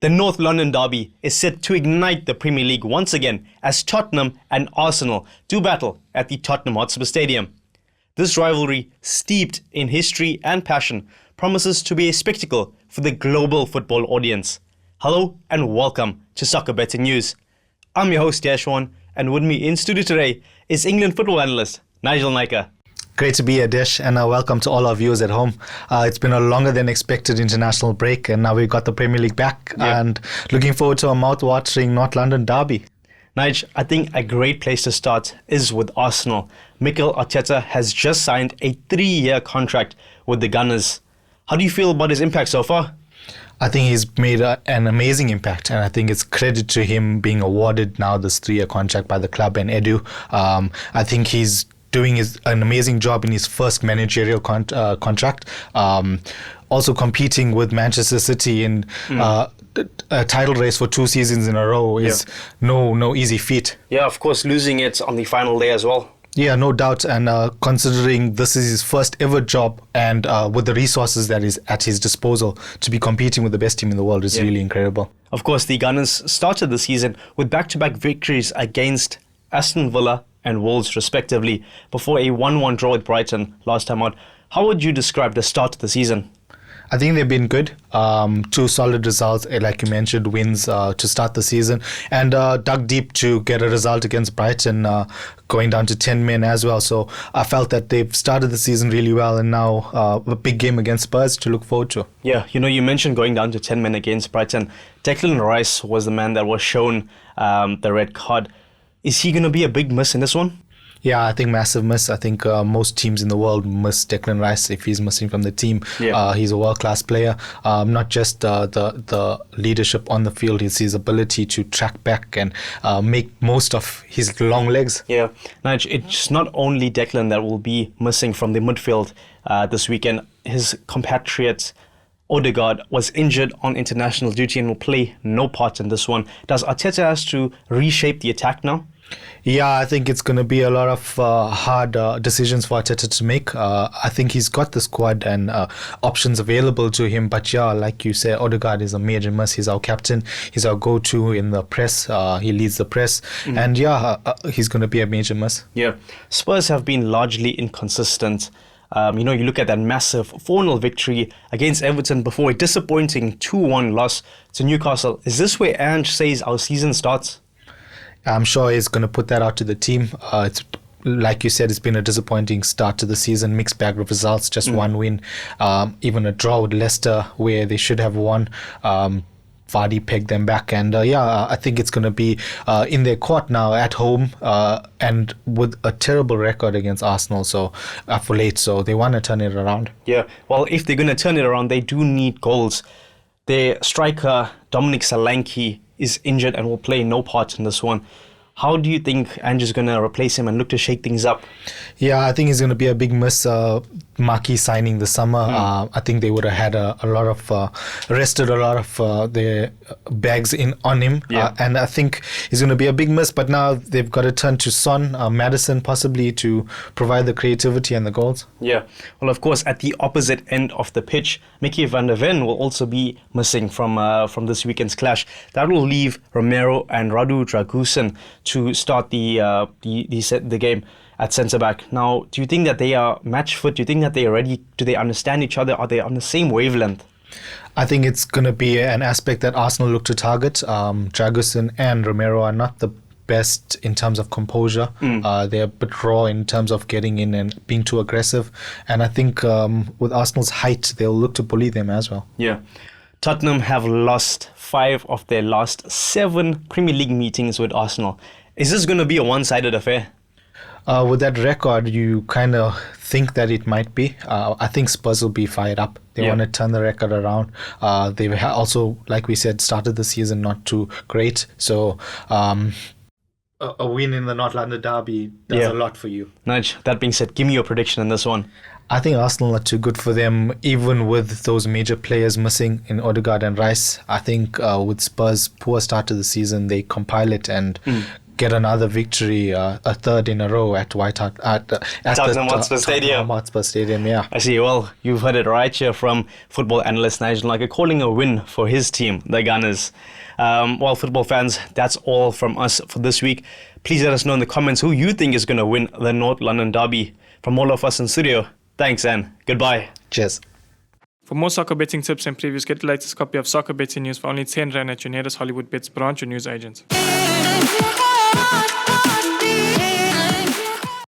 The North London derby is set to ignite the Premier League once again as Tottenham and Arsenal do battle at the Tottenham Hotspur Stadium. This rivalry, steeped in history and passion, promises to be a spectacle for the global football audience. Hello and welcome to Soccer Betting News. I'm your host Deshaj, and with me in studio today is England football analyst Nigel Naicker. Great to be here, Desh, and welcome to all our viewers at home. It's been a longer than expected international break, and now we've got the Premier League back, and looking forward to a mouth-watering North London derby. Nige, I think a great place to start is with Arsenal. Mikel Arteta has just signed a 3-year contract with the Gunners. How do you feel about his impact so far? I think he's made an amazing impact, and I think it's credit to him being awarded now this 3-year contract by the club and Edu. I think he's doing an amazing job in his first managerial contract. Also competing with Manchester City in a title race for 2 seasons in a row is no easy feat. Yeah, of course, losing it on the final day as well. Yeah, no doubt. And considering this is his first ever job, and with the resources that is at his disposal to be competing with the best team in the world is really incredible. Of course, the Gunners started the season with back-to-back victories against Aston Villa and Wolves respectively before a 1-1 draw with Brighton last time out. How would you describe the start of the season? I think they've been good. 2 solid results, like you mentioned, wins to start the season, and dug deep to get a result against Brighton, going down to 10 men as well. So I felt that they've started the season really well, and now a big game against Spurs to look forward to. Yeah, you mentioned going down to 10 men against Brighton. Declan Rice was the man that was shown the red card. Is he going to be a big miss in this one? Yeah, I think massive miss. I think most teams in the world miss Declan Rice if he's missing from the team. He's a world-class player. Not just the leadership on the field, it's his ability to track back and make most of his long legs. Yeah, Nige, it's not only Declan that will be missing from the midfield this weekend. His compatriot Odegaard was injured on international duty and will play no part in this one. Does Arteta have to reshape the attack now? Yeah, I think it's going to be a lot of hard decisions for Arteta to make. I think he's got the squad and options available to him. But yeah, like you said, Odegaard is a major miss. He's our captain. He's our go-to in the press. He leads the press. And he's going to be a major miss. Yeah, Spurs have been largely inconsistent. You look at that massive 4-0 victory against Everton before a disappointing 2-1 loss to Newcastle. Is this where Ange says our season starts? I'm sure he's going to put that out to the team. It's like you said, it's been a disappointing start to the season, mixed bag of results, just one win, even a draw with Leicester where they should have won. Vardy pegged them back, and I think it's going to be in their court now at home, and with a terrible record against Arsenal for late, so they want to turn it around. Yeah, well, if they're going to turn it around, they do need goals. Their striker, Dominic Solanke, is injured and will play no part in this one. How do you think Ange is going to replace him and look to shake things up? Yeah, I think he's going to be a big miss. Marquis signing this summer. I think they would have had arrested a lot of their bags on him. And I think he's going to be a big miss. But now they've got to turn to Son, Maddison possibly, to provide the creativity and the goals. Yeah. Well, of course, at the opposite end of the pitch, Mickey van der Ven will also be missing from this weekend's clash. That will leave Romero and Radu Dragusin to start the game at centre-back. Now, do you think that they are match fit? Do you think that they are ready? Do they understand each other? Are they on the same wavelength? I think it's going to be an aspect that Arsenal look to target. Dragusin and Romero are not the best in terms of composure. They're a bit raw in terms of getting in and being too aggressive. And I think with Arsenal's height, they'll look to bully them as well. Yeah. Tottenham have lost 5 of their last 7 Premier League meetings with Arsenal. Is this going to be a one-sided affair? With that record, you kind of think that it might be. I think Spurs will be fired up. They want to turn the record around. They also, like we said, started the season not too great. So a win in the North London derby does a lot for you. Nige, that being said, give me your prediction in this one. I think Arsenal are too good for them, even with those major players missing in Odegaard and Rice. I think with Spurs' poor start to the season, they compile it and get another victory, a third in a row at Tottenham Hotspur Stadium. Tottenham Hotspur Stadium, yeah. I see. Well, you've heard it right here from football analyst Nigel Naicker calling a win for his team, the Gunners. Well, football fans, that's all from us for this week. Please let us know in the comments who you think is going to win the North London Derby. From all of us in studio, thanks and goodbye. Cheers. For more soccer betting tips and previews, get the latest copy of Soccer Betting News for only 10 Rand at your nearest Hollywood Bets branch or news agent.